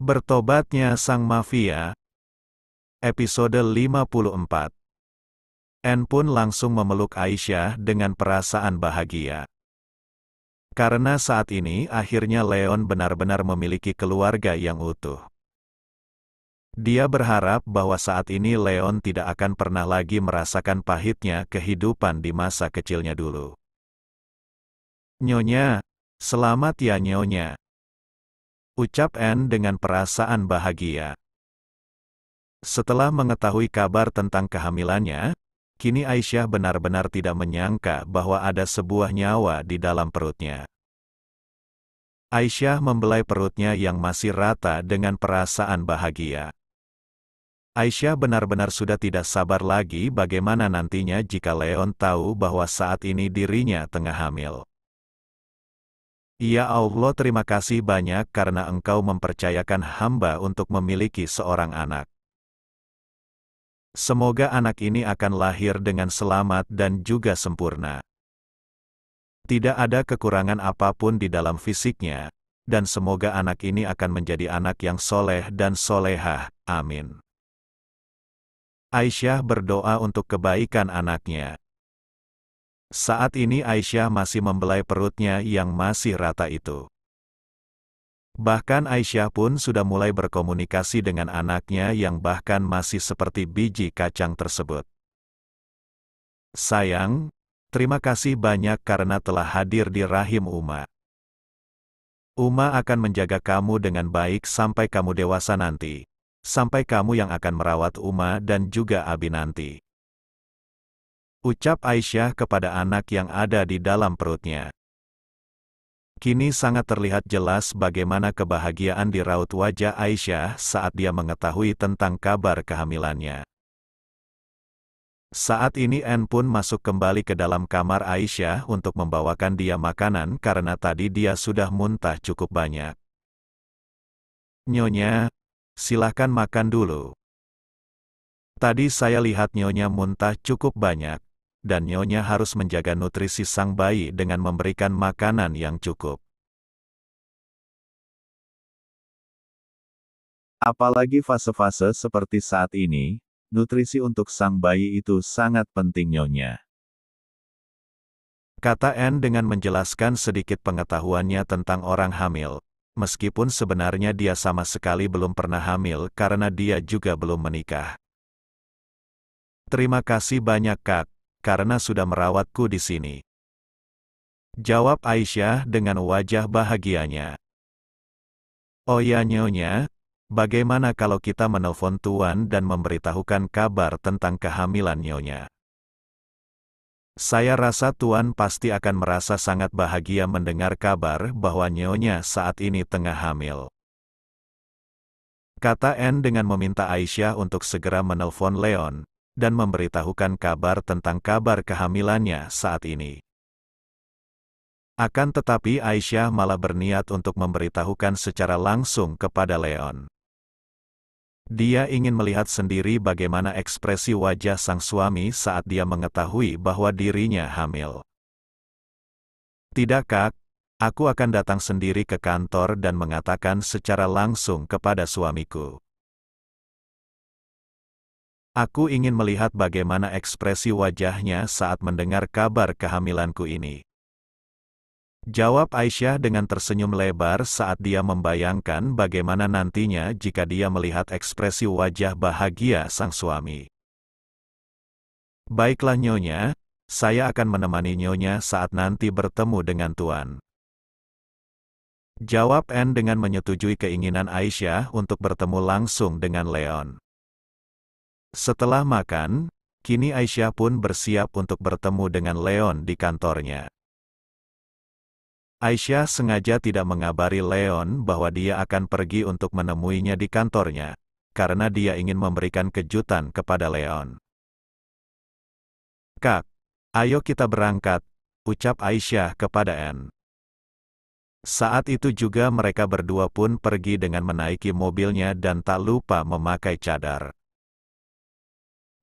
Bertobatnya Sang Mafia, episode 54. Anne pun langsung memeluk Aisyah dengan perasaan bahagia. Karena saat ini akhirnya Leon benar-benar memiliki keluarga yang utuh. Dia berharap bahwa saat ini Leon tidak akan pernah lagi merasakan pahitnya kehidupan di masa kecilnya dulu. "Nyonya, selamat ya Nyonya," ucap Anne dengan perasaan bahagia. Setelah mengetahui kabar tentang kehamilannya, kini Aisyah benar-benar tidak menyangka bahwa ada sebuah nyawa di dalam perutnya. Aisyah membelai perutnya yang masih rata dengan perasaan bahagia. Aisyah benar-benar sudah tidak sabar lagi bagaimana nantinya jika Leon tahu bahwa saat ini dirinya tengah hamil. "Ya Allah, terima kasih banyak karena Engkau mempercayakan hamba untuk memiliki seorang anak. Semoga anak ini akan lahir dengan selamat dan juga sempurna. Tidak ada kekurangan apapun di dalam fisiknya, dan semoga anak ini akan menjadi anak yang soleh dan solehah. Amin." Aisyah berdoa untuk kebaikan anaknya. Saat ini Aisyah masih membelai perutnya yang masih rata itu. Bahkan Aisyah pun sudah mulai berkomunikasi dengan anaknya yang bahkan masih seperti biji kacang tersebut. "Sayang, terima kasih banyak karena telah hadir di rahim Uma. Uma akan menjaga kamu dengan baik sampai kamu dewasa nanti. Sampai kamu yang akan merawat Uma dan juga Abi nanti," ucap Aisyah kepada anak yang ada di dalam perutnya. Kini sangat terlihat jelas bagaimana kebahagiaan di raut wajah Aisyah saat dia mengetahui tentang kabar kehamilannya. Saat ini Anne pun masuk kembali ke dalam kamar Aisyah untuk membawakan dia makanan karena tadi dia sudah muntah cukup banyak. "Nyonya, silahkan makan dulu. Tadi saya lihat Nyonya muntah cukup banyak, dan Nyonya harus menjaga nutrisi sang bayi dengan memberikan makanan yang cukup. Apalagi fase-fase seperti saat ini, nutrisi untuk sang bayi itu sangat penting Nyonya," kata Anne dengan menjelaskan sedikit pengetahuannya tentang orang hamil, meskipun sebenarnya dia sama sekali belum pernah hamil karena dia juga belum menikah. "Terima kasih banyak Kak, karena sudah merawatku di sini," jawab Aisyah dengan wajah bahagianya. "Oh ya Nyonya, bagaimana kalau kita menelpon Tuan dan memberitahukan kabar tentang kehamilan Nyonya? Saya rasa Tuan pasti akan merasa sangat bahagia mendengar kabar bahwa Nyonya saat ini tengah hamil," kata Anne dengan meminta Aisyah untuk segera menelpon Leon dan memberitahukan kabar tentang kabar kehamilannya saat ini. Akan tetapi Aisyah malah berniat untuk memberitahukan secara langsung kepada Leon. Dia ingin melihat sendiri bagaimana ekspresi wajah sang suami saat dia mengetahui bahwa dirinya hamil. "Tidak Kak, aku akan datang sendiri ke kantor dan mengatakan secara langsung kepada suamiku. Aku ingin melihat bagaimana ekspresi wajahnya saat mendengar kabar kehamilanku ini," jawab Aisyah dengan tersenyum lebar saat dia membayangkan bagaimana nantinya jika dia melihat ekspresi wajah bahagia sang suami. "Baiklah Nyonya, saya akan menemani Nyonya saat nanti bertemu dengan Tuan," jawab Anne dengan menyetujui keinginan Aisyah untuk bertemu langsung dengan Leon. Setelah makan, kini Aisyah pun bersiap untuk bertemu dengan Leon di kantornya. Aisyah sengaja tidak mengabari Leon bahwa dia akan pergi untuk menemuinya di kantornya, karena dia ingin memberikan kejutan kepada Leon. "Kak, ayo kita berangkat," ucap Aisyah kepada Anne. Saat itu juga mereka berdua pun pergi dengan menaiki mobilnya dan tak lupa memakai cadar.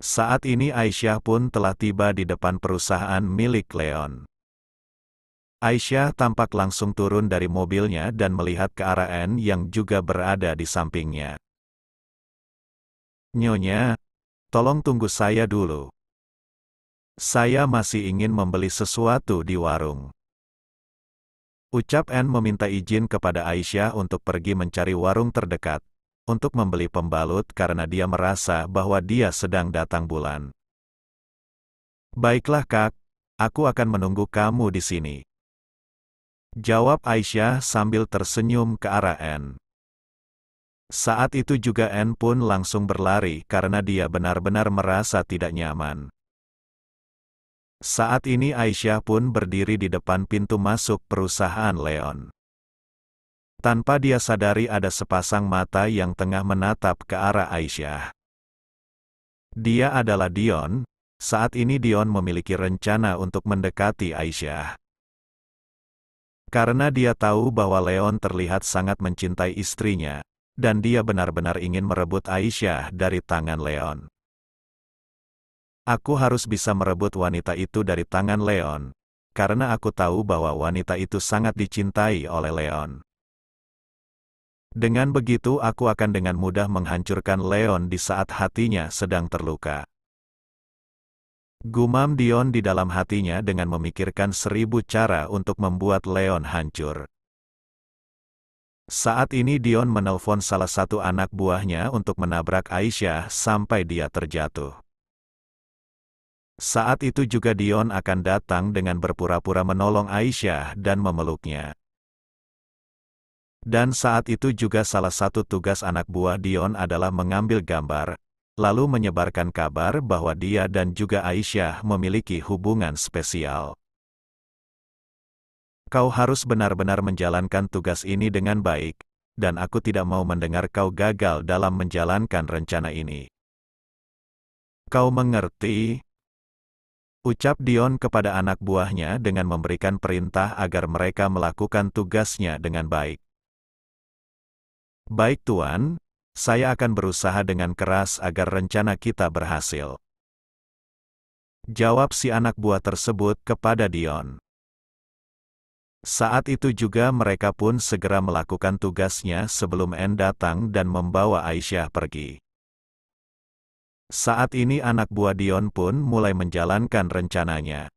Saat ini Aisyah pun telah tiba di depan perusahaan milik Leon. Aisyah tampak langsung turun dari mobilnya dan melihat ke arah Anne yang juga berada di sampingnya. "Nyonya, tolong tunggu saya dulu. Saya masih ingin membeli sesuatu di warung." Ucap Anne meminta izin kepada Aisyah untuk pergi mencari warung terdekat, untuk membeli pembalut karena dia merasa bahwa dia sedang datang bulan. "Baiklah Kak, aku akan menunggu kamu di sini," jawab Aisyah sambil tersenyum ke arah Anne. Saat itu juga Anne pun langsung berlari karena dia benar-benar merasa tidak nyaman. Saat ini Aisyah pun berdiri di depan pintu masuk perusahaan Leon. Tanpa dia sadari ada sepasang mata yang tengah menatap ke arah Aisyah. Dia adalah Dion. Saat ini Dion memiliki rencana untuk mendekati Aisyah. Karena dia tahu bahwa Leon terlihat sangat mencintai istrinya, dan dia benar-benar ingin merebut Aisyah dari tangan Leon. "Aku harus bisa merebut wanita itu dari tangan Leon, karena aku tahu bahwa wanita itu sangat dicintai oleh Leon. Dengan begitu aku akan dengan mudah menghancurkan Leon di saat hatinya sedang terluka." Gumam Dion di dalam hatinya dengan memikirkan 1000 cara untuk membuat Leon hancur. Saat ini Dion menelpon salah satu anak buahnya untuk menabrak Aisyah sampai dia terjatuh. Saat itu juga Dion akan datang dengan berpura-pura menolong Aisyah dan memeluknya. Dan saat itu juga salah satu tugas anak buah Dion adalah mengambil gambar, lalu menyebarkan kabar bahwa dia dan juga Aisyah memiliki hubungan spesial. "Kau harus benar-benar menjalankan tugas ini dengan baik, dan aku tidak mau mendengar kau gagal dalam menjalankan rencana ini. Kau mengerti?" Ucap Dion kepada anak buahnya dengan memberikan perintah agar mereka melakukan tugasnya dengan baik. "Baik Tuan, saya akan berusaha dengan keras agar rencana kita berhasil," jawab si anak buah tersebut kepada Dion. Saat itu juga mereka pun segera melakukan tugasnya sebelum Anne datang dan membawa Aisyah pergi. Saat ini anak buah Dion pun mulai menjalankan rencananya.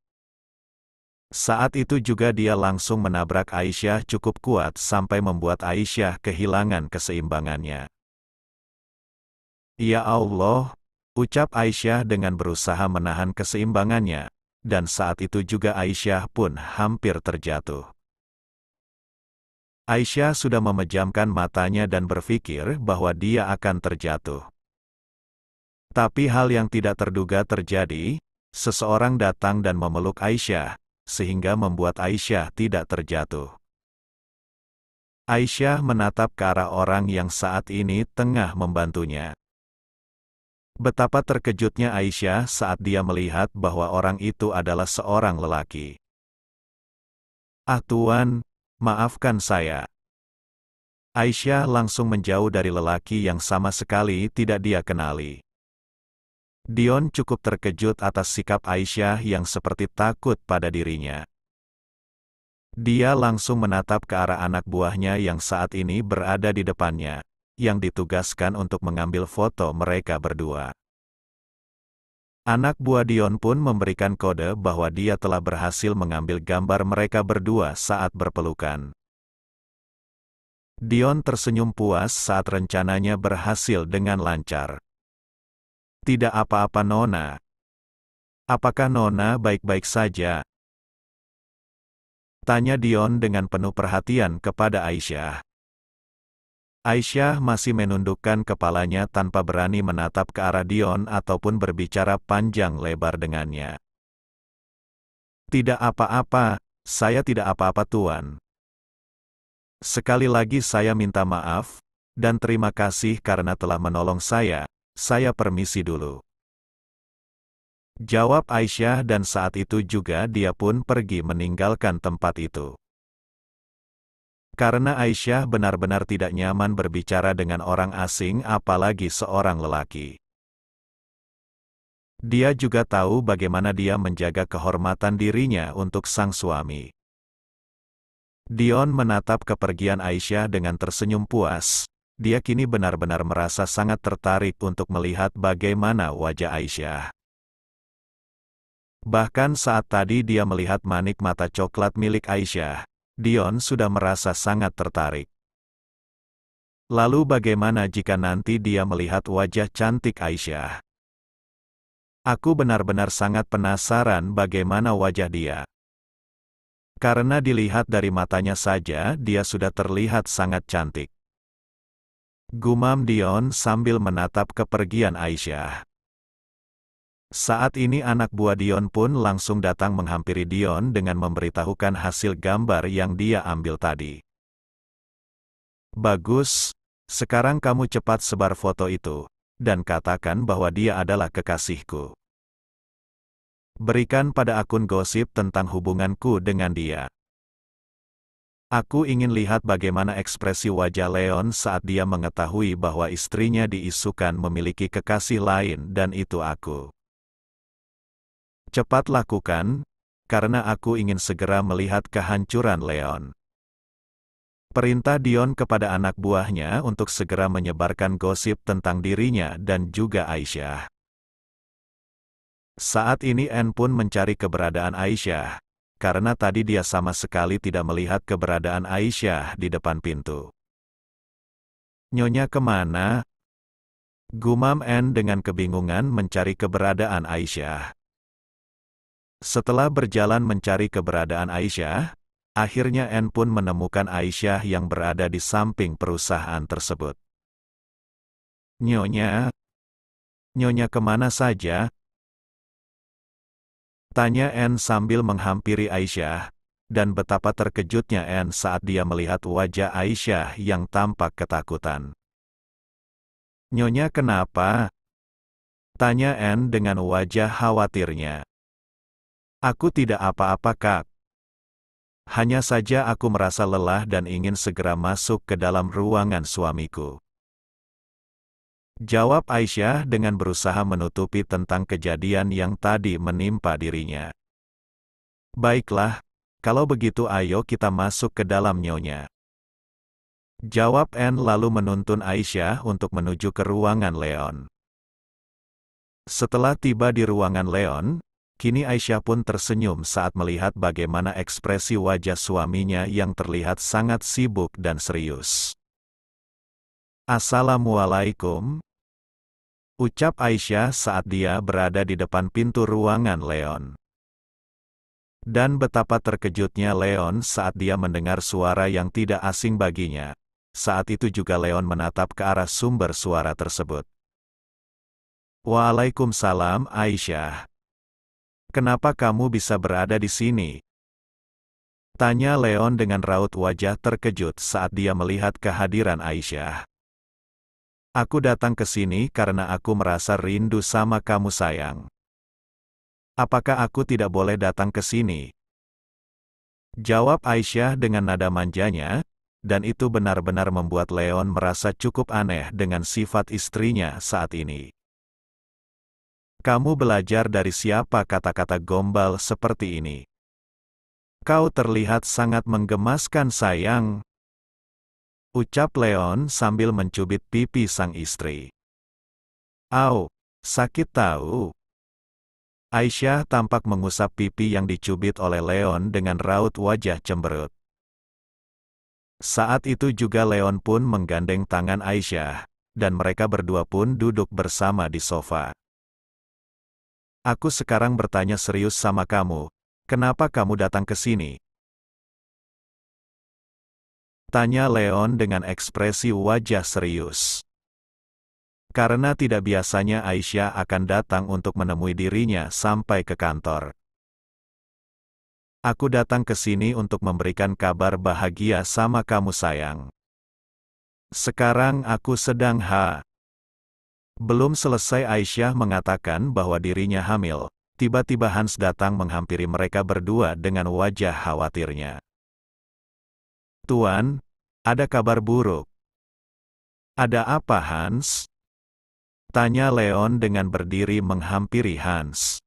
Saat itu juga dia langsung menabrak Aisyah cukup kuat sampai membuat Aisyah kehilangan keseimbangannya. "Ya Allah," ucap Aisyah dengan berusaha menahan keseimbangannya, dan saat itu juga Aisyah pun hampir terjatuh. Aisyah sudah memejamkan matanya dan berpikir bahwa dia akan terjatuh. Tapi hal yang tidak terduga terjadi, seseorang datang dan memeluk Aisyah, sehingga membuat Aisyah tidak terjatuh. Aisyah menatap ke arah orang yang saat ini tengah membantunya. Betapa terkejutnya Aisyah saat dia melihat bahwa orang itu adalah seorang lelaki. "Ah Tuan, maafkan saya." Aisyah langsung menjauh dari lelaki yang sama sekali tidak dia kenali. Dion cukup terkejut atas sikap Aisyah yang seperti takut pada dirinya. Dia langsung menatap ke arah anak buahnya yang saat ini berada di depannya, yang ditugaskan untuk mengambil foto mereka berdua. Anak buah Dion pun memberikan kode bahwa dia telah berhasil mengambil gambar mereka berdua saat berpelukan. Dion tersenyum puas saat rencananya berhasil dengan lancar. "Tidak apa-apa Nona. Apakah Nona baik-baik saja?" tanya Dion dengan penuh perhatian kepada Aisyah. Aisyah masih menundukkan kepalanya tanpa berani menatap ke arah Dion ataupun berbicara panjang lebar dengannya. "Tidak apa-apa, saya tidak apa-apa Tuan. Sekali lagi saya minta maaf, dan terima kasih karena telah menolong saya permisi dulu," jawab Aisyah dan saat itu juga dia pun pergi meninggalkan tempat itu. Karena Aisyah benar-benar tidak nyaman berbicara dengan orang asing apalagi seorang lelaki. Dia juga tahu bagaimana dia menjaga kehormatan dirinya untuk sang suami. Dion menatap kepergian Aisyah dengan tersenyum puas. Dia kini benar-benar merasa sangat tertarik untuk melihat bagaimana wajah Aisyah. Bahkan saat tadi dia melihat manik mata coklat milik Aisyah, Dion sudah merasa sangat tertarik. Lalu bagaimana jika nanti dia melihat wajah cantik Aisyah? Aku benar-benar sangat penasaran bagaimana wajah dia. Karena dilihat dari matanya saja, dia sudah terlihat sangat cantik. Gumam Dion sambil menatap kepergian Aisyah. Saat ini anak buah Dion pun langsung datang menghampiri Dion dengan memberitahukan hasil gambar yang dia ambil tadi. Bagus, sekarang kamu cepat sebar foto itu, dan katakan bahwa dia adalah kekasihku. Berikan pada akun gosip tentang hubunganku dengan dia. Aku ingin lihat bagaimana ekspresi wajah Leon saat dia mengetahui bahwa istrinya diisukan memiliki kekasih lain dan itu aku. Cepat lakukan, karena aku ingin segera melihat kehancuran Leon. Perintah Dion kepada anak buahnya untuk segera menyebarkan gosip tentang dirinya dan juga Aisyah. Saat ini Anne pun mencari keberadaan Aisyah, karena tadi dia sama sekali tidak melihat keberadaan Aisyah di depan pintu. Nyonya kemana? Gumam Anne dengan kebingungan mencari keberadaan Aisyah. Setelah berjalan mencari keberadaan Aisyah, akhirnya Anne pun menemukan Aisyah yang berada di samping perusahaan tersebut. Nyonya kemana saja? Tanya Anne sambil menghampiri Aisyah, dan betapa terkejutnya Anne saat dia melihat wajah Aisyah yang tampak ketakutan. Nyonya kenapa? Tanya Anne dengan wajah khawatirnya. Aku tidak apa-apa Kak. Hanya saja aku merasa lelah dan ingin segera masuk ke dalam ruangan suamiku. Jawab Aisyah dengan berusaha menutupi tentang kejadian yang tadi menimpa dirinya. Baiklah, kalau begitu ayo kita masuk ke dalam nyonya. Jawab Anne lalu menuntun Aisyah untuk menuju ke ruangan Leon. Setelah tiba di ruangan Leon, kini Aisyah pun tersenyum saat melihat bagaimana ekspresi wajah suaminya yang terlihat sangat sibuk dan serius. Assalamualaikum. Ucap Aisyah saat dia berada di depan pintu ruangan Leon. Dan betapa terkejutnya Leon saat dia mendengar suara yang tidak asing baginya. Saat itu juga Leon menatap ke arah sumber suara tersebut. Waalaikumsalam Aisyah. Kenapa kamu bisa berada di sini? Tanya Leon dengan raut wajah terkejut saat dia melihat kehadiran Aisyah. Aku datang ke sini karena aku merasa rindu sama kamu sayang. Apakah aku tidak boleh datang ke sini? Jawab Aisyah dengan nada manjanya, dan itu benar-benar membuat Leon merasa cukup aneh dengan sifat istrinya saat ini. Kamu belajar dari siapa kata-kata gombal seperti ini? Kau terlihat sangat menggemaskan sayang. Ucap Leon sambil mencubit pipi sang istri. Au, sakit tahu. Aisyah tampak mengusap pipi yang dicubit oleh Leon dengan raut wajah cemberut. Saat itu juga Leon pun menggandeng tangan Aisyah, dan mereka berdua pun duduk bersama di sofa. Aku sekarang bertanya serius sama kamu, kenapa kamu datang ke sini? Tanya Leon dengan ekspresi wajah serius. Karena tidak biasanya Aisyah akan datang untuk menemui dirinya sampai ke kantor. Aku datang ke sini untuk memberikan kabar bahagia sama kamu sayang. Sekarang aku sedang Belum selesai Aisyah mengatakan bahwa dirinya hamil, tiba-tiba Hans datang menghampiri mereka berdua dengan wajah khawatirnya. Tuan, ada kabar buruk. Ada apa Hans? Tanya Leon dengan berdiri menghampiri Hans.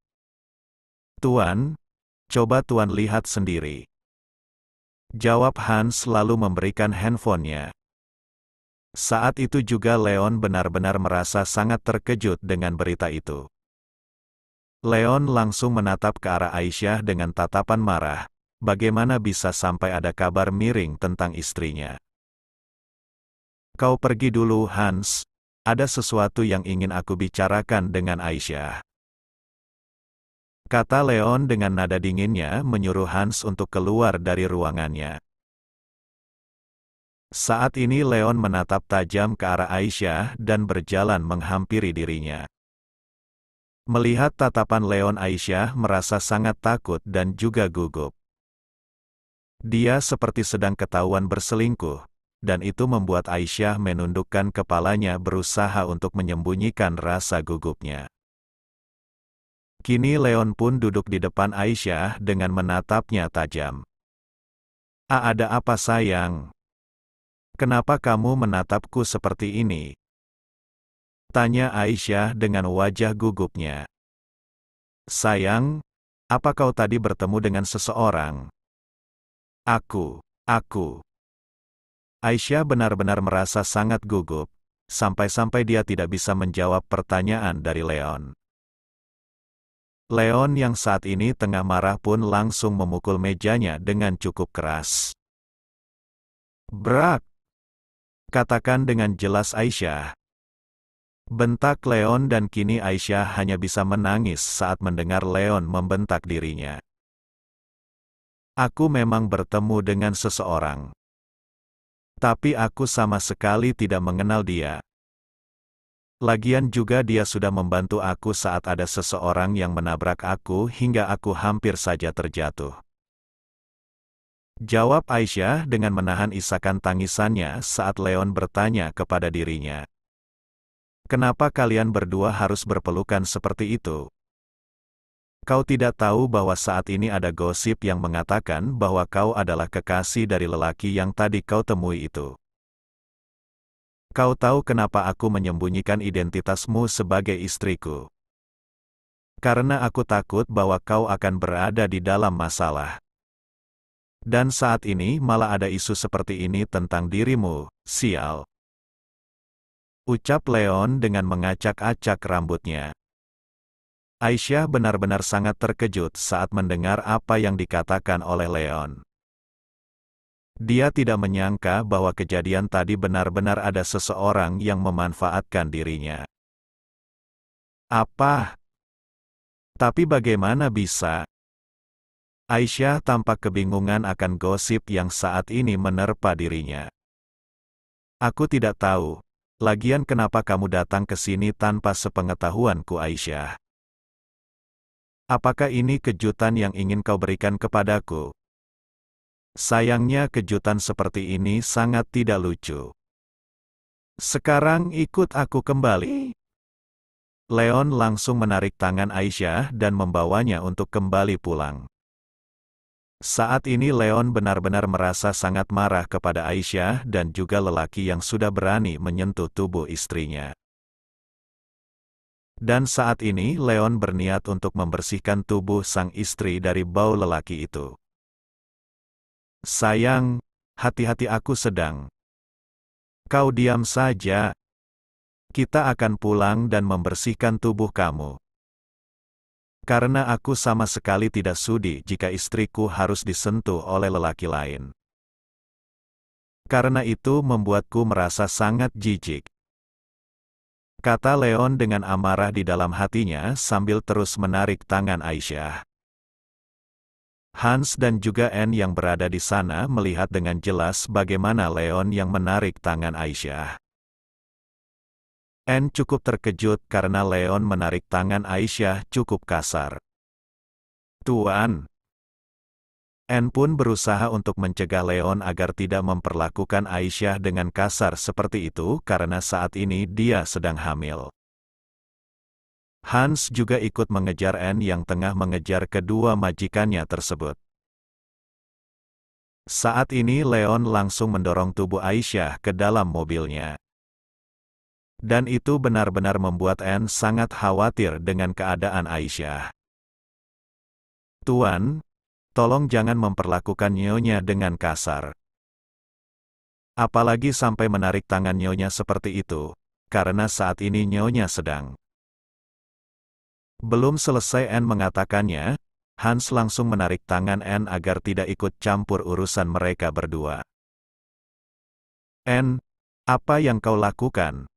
Tuan, coba Tuan lihat sendiri. Jawab Hans lalu memberikan handphonenya. Saat itu juga Leon benar-benar merasa sangat terkejut dengan berita itu. Leon langsung menatap ke arah Aisyah dengan tatapan marah. Bagaimana bisa sampai ada kabar miring tentang istrinya? Kau pergi dulu, Hans. Ada sesuatu yang ingin aku bicarakan dengan Aisyah. Kata Leon dengan nada dinginnya menyuruh Hans untuk keluar dari ruangannya. Saat ini Leon menatap tajam ke arah Aisyah dan berjalan menghampiri dirinya. Melihat tatapan Leon, Aisyah merasa sangat takut dan juga gugup. Dia seperti sedang ketahuan berselingkuh, dan itu membuat Aisyah menundukkan kepalanya berusaha untuk menyembunyikan rasa gugupnya. Kini Leon pun duduk di depan Aisyah dengan menatapnya tajam. Ada apa sayang? Kenapa kamu menatapku seperti ini? Tanya Aisyah dengan wajah gugupnya. Sayang, apa kau tadi bertemu dengan seseorang? Aku. Aisyah benar-benar merasa sangat gugup, sampai-sampai dia tidak bisa menjawab pertanyaan dari Leon. Leon yang saat ini tengah marah pun langsung memukul mejanya dengan cukup keras. Brak! Katakan dengan jelas Aisyah. Bentak Leon dan kini Aisyah hanya bisa menangis saat mendengar Leon membentak dirinya. Aku memang bertemu dengan seseorang. Tapi aku sama sekali tidak mengenal dia. Lagian juga dia sudah membantu aku saat ada seseorang yang menabrak aku hingga aku hampir saja terjatuh. Jawab Aisyah dengan menahan isakan tangisannya saat Leon bertanya kepada dirinya. Kenapa kalian berdua harus berpelukan seperti itu? Kau tidak tahu bahwa saat ini ada gosip yang mengatakan bahwa kau adalah kekasih dari lelaki yang tadi kau temui itu. Kau tahu kenapa aku menyembunyikan identitasmu sebagai istriku? Karena aku takut bahwa kau akan berada di dalam masalah. Dan saat ini malah ada isu seperti ini tentang dirimu, sial. Ucap Leon dengan mengacak-acak rambutnya. Aisyah benar-benar sangat terkejut saat mendengar apa yang dikatakan oleh Leon. Dia tidak menyangka bahwa kejadian tadi benar-benar ada seseorang yang memanfaatkan dirinya. Apa? Tapi bagaimana bisa? Aisyah tampak kebingungan akan gosip yang saat ini menerpa dirinya. Aku tidak tahu. Lagian kenapa kamu datang ke sini tanpa sepengetahuanku, Aisyah? Apakah ini kejutan yang ingin kau berikan kepadaku? Sayangnya kejutan seperti ini sangat tidak lucu. Sekarang ikut aku kembali. Leon langsung menarik tangan Aisyah dan membawanya untuk kembali pulang. Saat ini Leon benar-benar merasa sangat marah kepada Aisyah dan juga lelaki yang sudah berani menyentuh tubuh istrinya. Dan saat ini Leon berniat untuk membersihkan tubuh sang istri dari bau lelaki itu. Sayang, hati-hati, aku sedang. Kau diam saja. Kita akan pulang dan membersihkan tubuh kamu. Karena aku sama sekali tidak sudi jika istriku harus disentuh oleh lelaki lain. Karena itu membuatku merasa sangat jijik. Kata Leon dengan amarah di dalam hatinya sambil terus menarik tangan Aisyah. Hans dan juga Anne yang berada di sana melihat dengan jelas bagaimana Leon yang menarik tangan Aisyah. Anne cukup terkejut karena Leon menarik tangan Aisyah cukup kasar. Tuan. Anne pun berusaha untuk mencegah Leon agar tidak memperlakukan Aisyah dengan kasar seperti itu karena saat ini dia sedang hamil. Hans juga ikut mengejar Anne yang tengah mengejar kedua majikannya tersebut. Saat ini Leon langsung mendorong tubuh Aisyah ke dalam mobilnya. Dan itu benar-benar membuat Anne sangat khawatir dengan keadaan Aisyah. Tuan, Tolong jangan memperlakukan nyonya dengan kasar. Apalagi sampai menarik tangan nyonya seperti itu, karena saat ini nyonya sedang. Belum selesai Anne mengatakannya, Hans langsung menarik tangan Anne agar tidak ikut campur urusan mereka berdua. Anne, apa yang kau lakukan?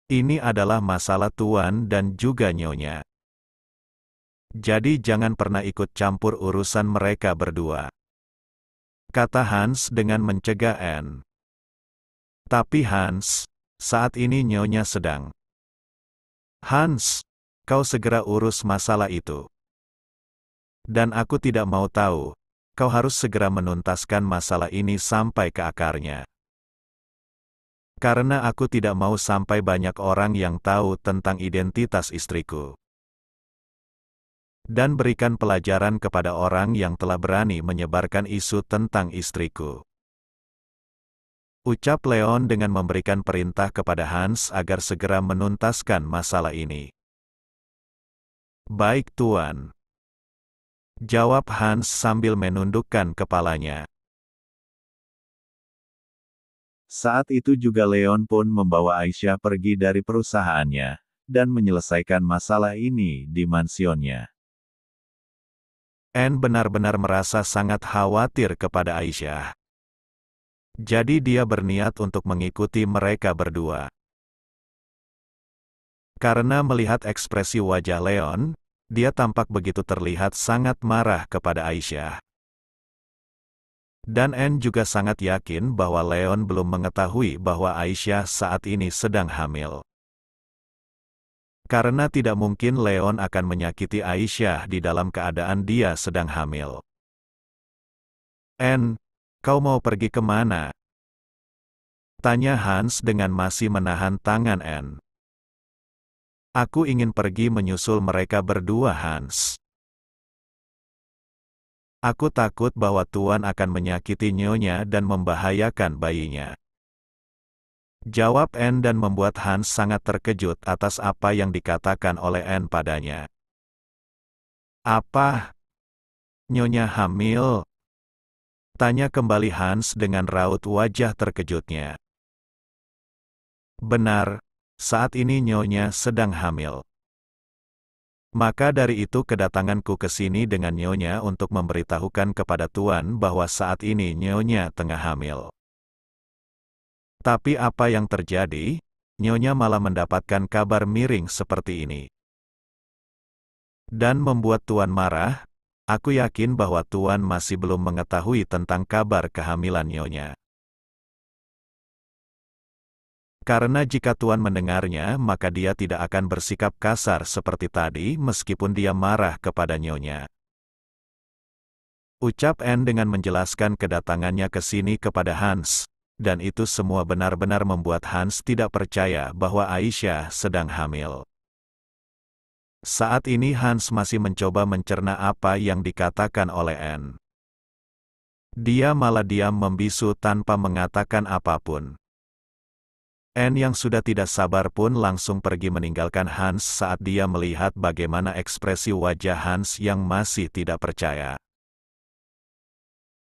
Ini adalah masalah Tuan dan juga nyonya. Jadi jangan pernah ikut campur urusan mereka berdua, kata Hans dengan mencegah Anne. Tapi Hans, saat ini nyonya sedang. Hans, kau segera urus masalah itu. Dan aku tidak mau tahu, kau harus segera menuntaskan masalah ini sampai ke akarnya. Karena aku tidak mau sampai banyak orang yang tahu tentang identitas istriku. Dan berikan pelajaran kepada orang yang telah berani menyebarkan isu tentang istriku. Ucap Leon dengan memberikan perintah kepada Hans agar segera menuntaskan masalah ini. Baik Tuan. Jawab Hans sambil menundukkan kepalanya. Saat itu juga Leon pun membawa Aisyah pergi dari perusahaannya, dan menyelesaikan masalah ini di mansionnya. Anne benar-benar merasa sangat khawatir kepada Aisyah. Jadi dia berniat untuk mengikuti mereka berdua. Karena melihat ekspresi wajah Leon, dia tampak begitu terlihat sangat marah kepada Aisyah. Dan Anne juga sangat yakin bahwa Leon belum mengetahui bahwa Aisyah saat ini sedang hamil. Karena tidak mungkin Leon akan menyakiti Aisyah di dalam keadaan dia sedang hamil. Anne, kau mau pergi kemana? Tanya Hans dengan masih menahan tangan Anne. Aku ingin pergi menyusul mereka berdua Hans. Aku takut bahwa Tuan akan menyakiti nyonya dan membahayakan bayinya. Jawab Anne dan membuat Hans sangat terkejut atas apa yang dikatakan oleh Anne padanya. Apa? Nyonya hamil? Tanya kembali Hans dengan raut wajah terkejutnya. Benar, saat ini nyonya sedang hamil. Maka dari itu kedatanganku ke sini dengan nyonya untuk memberitahukan kepada Tuan bahwa saat ini nyonya tengah hamil. Tapi apa yang terjadi? Nyonya malah mendapatkan kabar miring seperti ini. Dan membuat Tuan marah, aku yakin bahwa Tuan masih belum mengetahui tentang kabar kehamilan nyonya. Karena jika Tuan mendengarnya, maka dia tidak akan bersikap kasar seperti tadi meskipun dia marah kepada nyonya. Ucap Anne dengan menjelaskan kedatangannya ke sini kepada Hans, dan itu semua benar-benar membuat Hans tidak percaya bahwa Aisyah sedang hamil. Saat ini Hans masih mencoba mencerna apa yang dikatakan oleh Anne. Dia malah diam membisu tanpa mengatakan apapun. Anne yang sudah tidak sabar pun langsung pergi meninggalkan Hans saat dia melihat bagaimana ekspresi wajah Hans yang masih tidak percaya.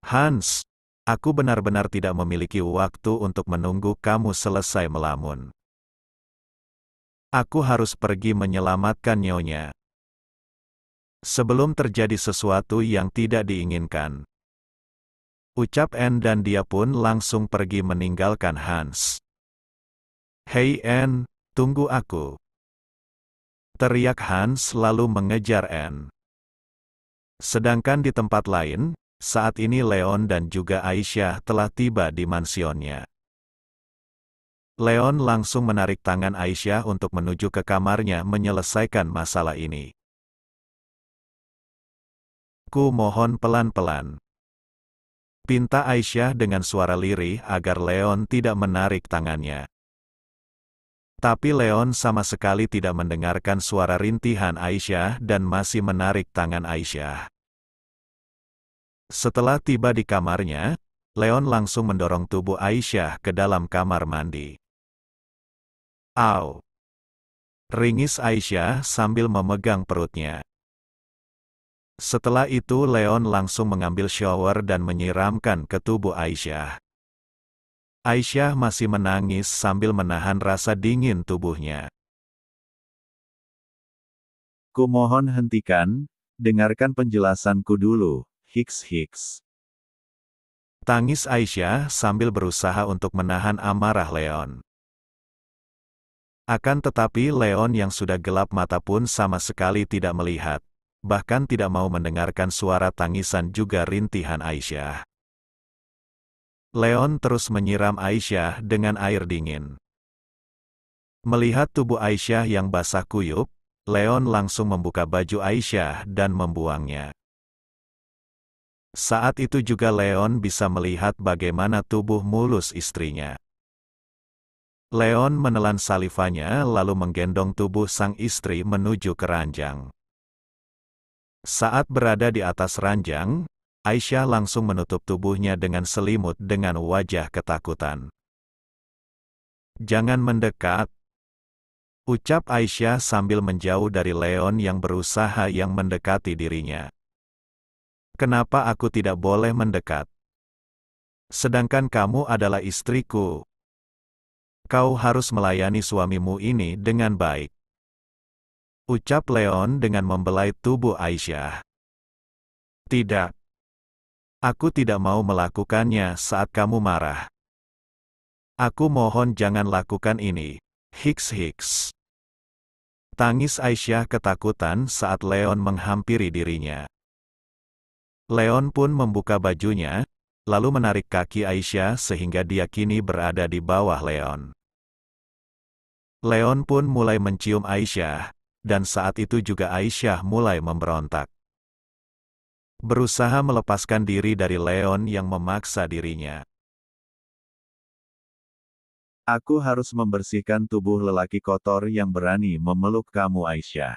Hans, aku benar-benar tidak memiliki waktu untuk menunggu kamu selesai melamun. Aku harus pergi menyelamatkan nyonya. Sebelum terjadi sesuatu yang tidak diinginkan. Ucap Anne dan dia pun langsung pergi meninggalkan Hans. Hei Anne, tunggu aku. Teriak Hans lalu mengejar Anne. Sedangkan di tempat lain, saat ini Leon dan juga Aisyah telah tiba di mansionnya. Leon langsung menarik tangan Aisyah untuk menuju ke kamarnya menyelesaikan masalah ini. Ku mohon pelan-pelan. Pinta Aisyah dengan suara lirih agar Leon tidak menarik tangannya. Tapi Leon sama sekali tidak mendengarkan suara rintihan Aisyah dan masih menarik tangan Aisyah. Setelah tiba di kamarnya, Leon langsung mendorong tubuh Aisyah ke dalam kamar mandi. Au! Ringis Aisyah sambil memegang perutnya. Setelah itu Leon langsung mengambil shower dan menyiramkan ke tubuh Aisyah. Aisyah masih menangis sambil menahan rasa dingin tubuhnya. Kumohon hentikan, dengarkan penjelasanku dulu, Hiks. Tangis Aisyah sambil berusaha untuk menahan amarah Leon. Akan tetapi Leon yang sudah gelap mata pun sama sekali tidak melihat, bahkan tidak mau mendengarkan suara tangisan juga rintihan Aisyah. Leon terus menyiram Aisyah dengan air dingin. Melihat tubuh Aisyah yang basah kuyup, Leon langsung membuka baju Aisyah dan membuangnya. Saat itu juga Leon bisa melihat bagaimana tubuh mulus istrinya. Leon menelan salivanya lalu menggendong tubuh sang istri menuju ke ranjang. Saat berada di atas ranjang, Aisyah langsung menutup tubuhnya dengan selimut dengan wajah ketakutan. "Jangan mendekat," ucap Aisyah sambil menjauh dari Leon yang berusaha yang mendekati dirinya. "Kenapa aku tidak boleh mendekat? Sedangkan kamu adalah istriku. Kau harus melayani suamimu ini dengan baik," ucap Leon dengan membelai tubuh Aisyah. "Tidak. Aku tidak mau melakukannya saat kamu marah. Aku mohon jangan lakukan ini, Hiks. Tangis Aisyah ketakutan saat Leon menghampiri dirinya. Leon pun membuka bajunya, lalu menarik kaki Aisyah sehingga dia kini berada di bawah Leon. Leon pun mulai mencium Aisyah, dan saat itu juga Aisyah mulai memberontak. Berusaha melepaskan diri dari Leon yang memaksa dirinya. Aku harus membersihkan tubuh lelaki kotor yang berani memeluk kamu Aisyah.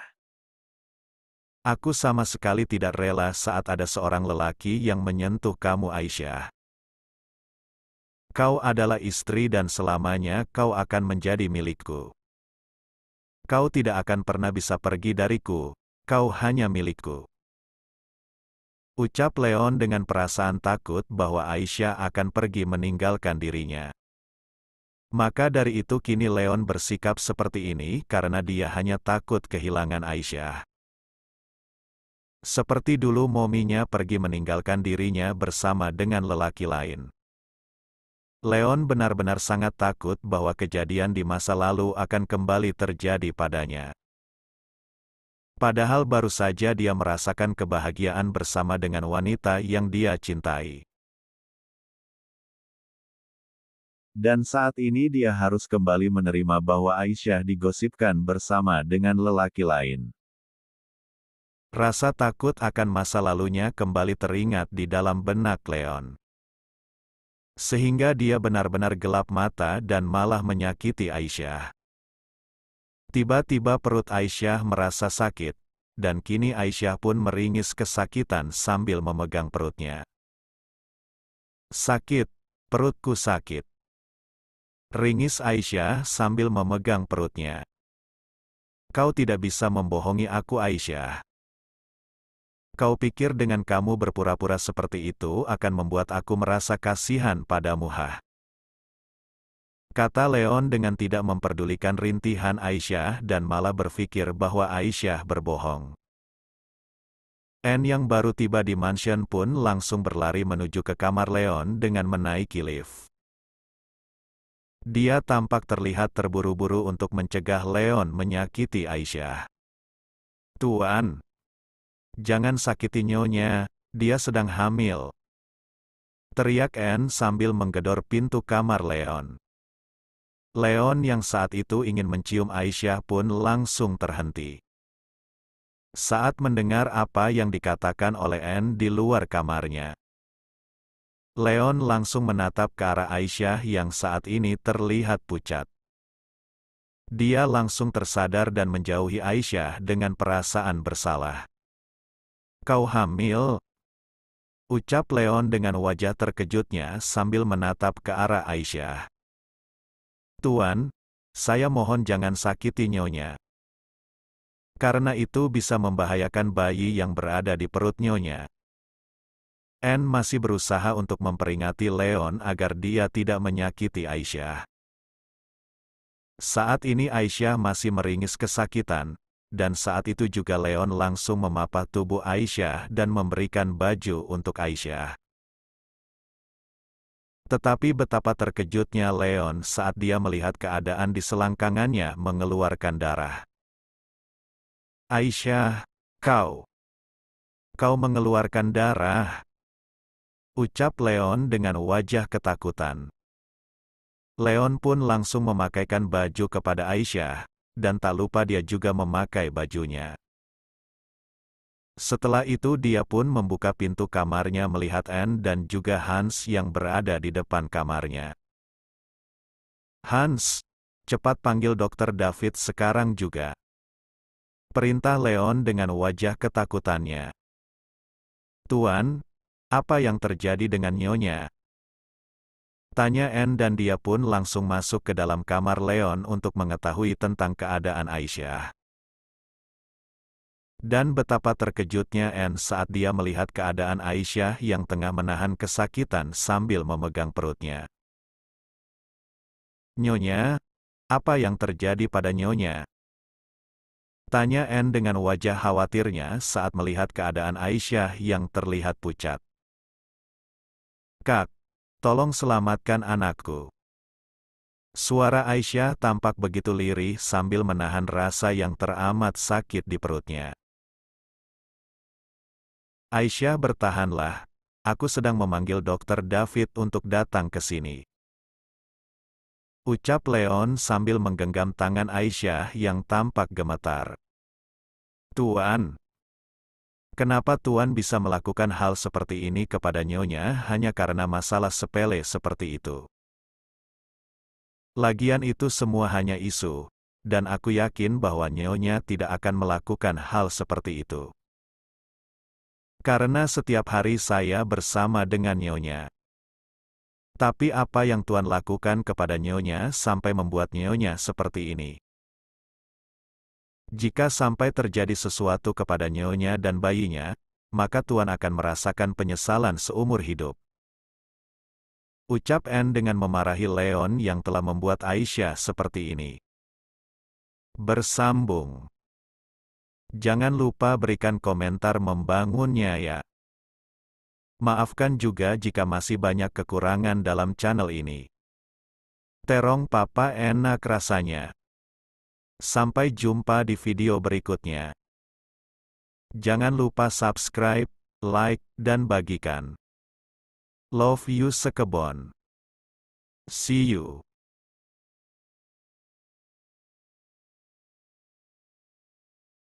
Aku sama sekali tidak rela saat ada seorang lelaki yang menyentuh kamu Aisyah. Kau adalah istri dan selamanya kau akan menjadi milikku. Kau tidak akan pernah bisa pergi dariku, kau hanya milikku. Ucap Leon dengan perasaan takut bahwa Aisyah akan pergi meninggalkan dirinya. Maka dari itu kini Leon bersikap seperti ini karena dia hanya takut kehilangan Aisyah. Seperti dulu mominya pergi meninggalkan dirinya bersama dengan lelaki lain. Leon benar-benar sangat takut bahwa kejadian di masa lalu akan kembali terjadi padanya. Padahal baru saja dia merasakan kebahagiaan bersama dengan wanita yang dia cintai. Dan saat ini dia harus kembali menerima bahwa Aisyah digosipkan bersama dengan lelaki lain. Rasa takut akan masa lalunya kembali teringat di dalam benak Leon. Sehingga dia benar-benar gelap mata dan malah menyakiti Aisyah. Tiba-tiba perut Aisyah merasa sakit, dan kini Aisyah pun meringis kesakitan sambil memegang perutnya. "Sakit, perutku sakit," ringis Aisyah sambil memegang perutnya. "Kau tidak bisa membohongi aku Aisyah. Kau pikir dengan kamu berpura-pura seperti itu akan membuat aku merasa kasihan padamu hah?" Kata Leon dengan tidak memperdulikan rintihan Aisyah dan malah berpikir bahwa Aisyah berbohong. Anne yang baru tiba di mansion pun langsung berlari menuju ke kamar Leon dengan menaiki lift. Dia tampak terlihat terburu-buru untuk mencegah Leon menyakiti Aisyah. "Tuan, jangan sakiti nyonya, dia sedang hamil," teriak Anne sambil menggedor pintu kamar Leon. Leon yang saat itu ingin mencium Aisyah pun langsung terhenti. Saat mendengar apa yang dikatakan oleh Anne di luar kamarnya, Leon langsung menatap ke arah Aisyah yang saat ini terlihat pucat. Dia langsung tersadar dan menjauhi Aisyah dengan perasaan bersalah. "Kau hamil?" ucap Leon dengan wajah terkejutnya sambil menatap ke arah Aisyah. "Tuan, saya mohon jangan sakiti nyonya. Karena itu bisa membahayakan bayi yang berada di perut nyonya. Anne masih berusaha untuk memperingati Leon agar dia tidak menyakiti Aisyah. Saat ini Aisyah masih meringis kesakitan, dan saat itu juga Leon langsung memapah tubuh Aisyah dan memberikan baju untuk Aisyah. Tetapi betapa terkejutnya Leon saat dia melihat keadaan di selangkangannya mengeluarkan darah. Aisyah, kau mengeluarkan darah, ucap Leon dengan wajah ketakutan. Leon pun langsung memakaikan baju kepada Aisyah, dan tak lupa dia juga memakai bajunya. Setelah itu dia pun membuka pintu kamarnya melihat Anne dan juga Hans yang berada di depan kamarnya. Hans, cepat panggil Dokter David sekarang juga. Perintah Leon dengan wajah ketakutannya. Tuan, apa yang terjadi dengan nyonya? Tanya Anne dan dia pun langsung masuk ke dalam kamar Leon untuk mengetahui tentang keadaan Aisyah. Dan betapa terkejutnya Anne saat dia melihat keadaan Aisyah yang tengah menahan kesakitan sambil memegang perutnya. Nyonya, apa yang terjadi pada nyonya? Tanya Anne dengan wajah khawatirnya saat melihat keadaan Aisyah yang terlihat pucat. Kak, tolong selamatkan anakku. Suara Aisyah tampak begitu lirih sambil menahan rasa yang teramat sakit di perutnya. Aisyah, bertahanlah. Aku sedang memanggil Dokter David untuk datang ke sini. Ucap Leon sambil menggenggam tangan Aisyah yang tampak gemetar. Tuan, kenapa Tuan bisa melakukan hal seperti ini kepada nyonya hanya karena masalah sepele seperti itu? Lagian itu semua hanya isu, dan aku yakin bahwa nyonya tidak akan melakukan hal seperti itu. Karena setiap hari saya bersama dengan nyonya. Tapi apa yang Tuan lakukan kepada nyonya sampai membuat nyonya seperti ini? Jika sampai terjadi sesuatu kepada nyonya dan bayinya, maka Tuan akan merasakan penyesalan seumur hidup. Ucap Anne dengan memarahi Leon yang telah membuat Aisyah seperti ini. Bersambung. Jangan lupa berikan komentar membangunnya ya. Maafkan juga jika masih banyak kekurangan dalam channel ini. Terong papa enak rasanya. Sampai jumpa di video berikutnya. Jangan lupa subscribe, like, dan bagikan. Love you sekebon. See you.